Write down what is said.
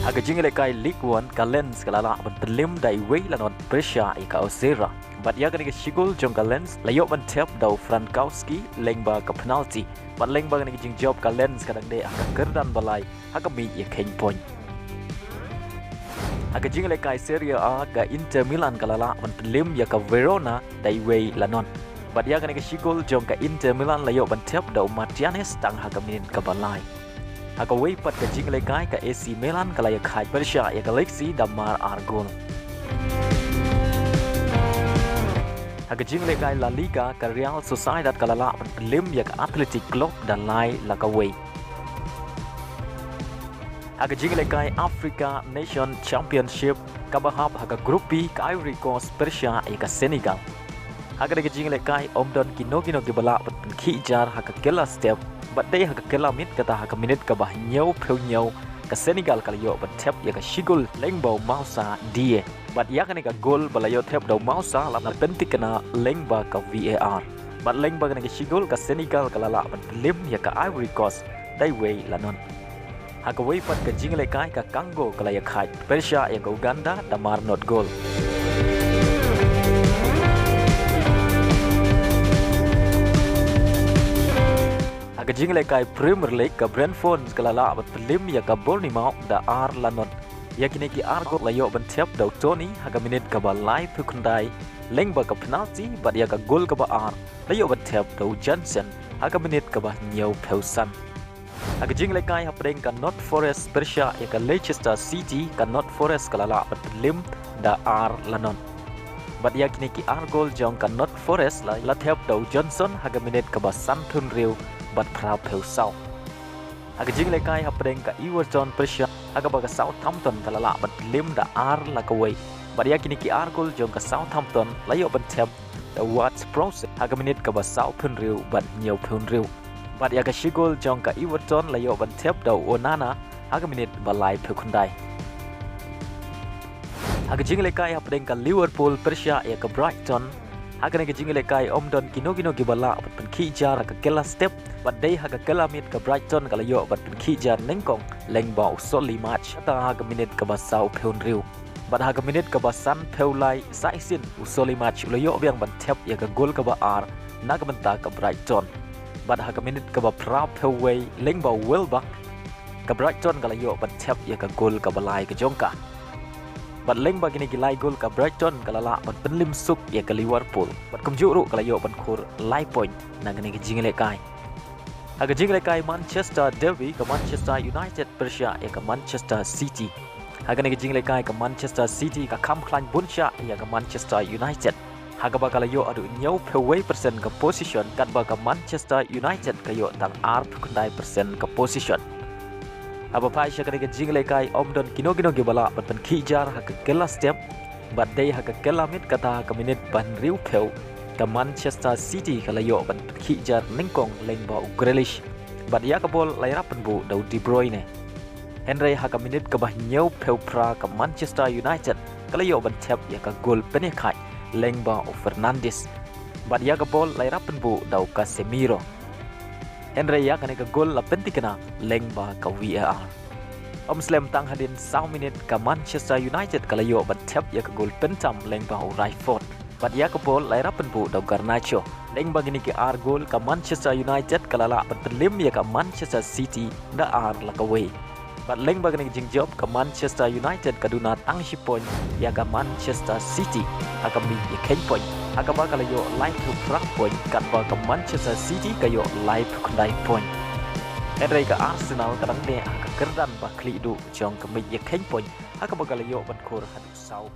Aga jingle kai League One Kalens kalala ban PYNLIEM dai wei lanon Persia ika Osera. Bat ya kani shigol jong Kalens layok ban tap dau Frankowski lengba ka penalty. Bat lengba kani jingjop Kalens kadang de aka kerdan balai aka mi ya keng point. Aga jingle kai Serie A ka Inter Milan kalala ban PYNLIEM ya ka Verona dai wei lanon. Bat ya kani shigol jong ka Inter Milan layok ban tap dau Martinez tang aka min ka balai. Aga wei pat ka jingle kai ka AC Milan kalaya khai Persia ya Galaxy damar argol. Aga jingle kai La Liga ka Real Sociedad kalala PYNLIEM ya ka Athletic Club dan lai laka wei. Aga jingle kai Africa Nation Championship ka bahap haga grup B ka Ivory Coast Persia ya ka Senegal. Aga de jingle kai omdon kinogino gibala pat khijar haga kela step bat day haga kela mit kata haga minit ka bah nyau pheu nyau ka Senegal kalayo bat tep ya ka shigul lengbau mausa die bat ya ka gol balayo tep dau mausa lam pentik kana lengba ka VAR bat lengba ka shigul ka Senegal kalala bat PYNLIEM ya ka Ivory Coast dai wei lanon haga wei pat ka jingle kai ka Congo kalaya khai Persia ya ka Uganda damar not gol. Aga jingle kai Premier League ka Brentford kalala bat PYNLIEM ya ka Bournemouth da ar lanon yakini ki argo layo ban tep dau Tony haga minit ka ba live pukundai lengba ka penalty bat ya ka gol ka ba ar layo ban tep dau Johnson haga minit ka ba nyau peusan. Aga jingle kai hapdeng ka Not Forest Persia ya ka Leicester City ka Not Forest kalala bat PYNLIEM da ar lanon bat yakini ki argol jong ka Not Forest la tep dau Johnson haga minit ka ba Santun Riu bat prau peu sau. Aga jingle kai hapdeng ka Everton Persia aga baga Southampton kalala bat PYNLIEM da ar la ka wei. Bat yakini ki argol jong ka Southampton layo ban tep da Watts Process aga minit ka ba Southampton riu bat nyau pun riu. Bat yaga shigol jong ka Everton layo ban tep da Onana aga minit balai peu kundai. Aga jingle kai hapdeng ka Liverpool Persia ya ka Brighton haga nega jingle kai omdon kinogino gibala bat pen khijar ka kela step bat day haga kela mit ka Brighton kalayo bat pen khijar nengkong lengbau soli match ta haga minit ka basau peun riu bat haga minit ka basan peulai saisin usoli match layo biang ban tep ya ka gol ka ba ar naga menta ka Brighton bat haga minit ka ba pra peway lengbau welbak ka Brighton kalayo ban tep ya ka gol ka balai ka jongka bat lengba gini gilai gol ka Brighton kalala bat PYNLIEM suk ya ka Liverpool bat kumjuru kalayo ban kur lai point na gini jingle kai aga jingle kai Manchester Derby ka Manchester United Persia ya ka Manchester City aga gini jingle kai ka Manchester City ka kam klan bunsha ya ka Manchester United haga ba kalayo adu nyau peway persen ka position kat ba ka Manchester United kayo tang ar kundai persen ka position apa pai syakare ke jingle kai omdon kinogino gibala bat pen khijar hak kela step bat day hak kela mit kata ka minit ban riu peu ka Manchester City kalayo bat khijar ningkong lengba Grealish bat ya ka bol laira penbu dau De Bruyne Henry hak minit ka bah nyau peu pra ka Manchester United kalayo ban tap ya ka gol pene khai lengba Fernandes bat ya ka bol laira penbu dau Casemiro Henry ya kena ke gol la pentikna lengba ka VAR. Slam tang hadin 1 minit ka Manchester United kalayo bat tap ya ka gol pentam lengba Rashford. Bat ya ka bol laira penbu da Garnacho. Lengba gini ke ar gol ka Manchester United kalala bat PYNLIEM ya ka Manchester City da ar la ka wei. Bat lengba gini jingjop ka Manchester United kaduna tangshi point ya ka Manchester City akami ya ken point. Agaba kalayo live to front point kat ba ka Manchester City kayo live kundai point. Henry ka Arsenal kadang ne aka kerdan ba kli du jong ka mi ya ken point. Agaba kalayo ban kur hadu sau.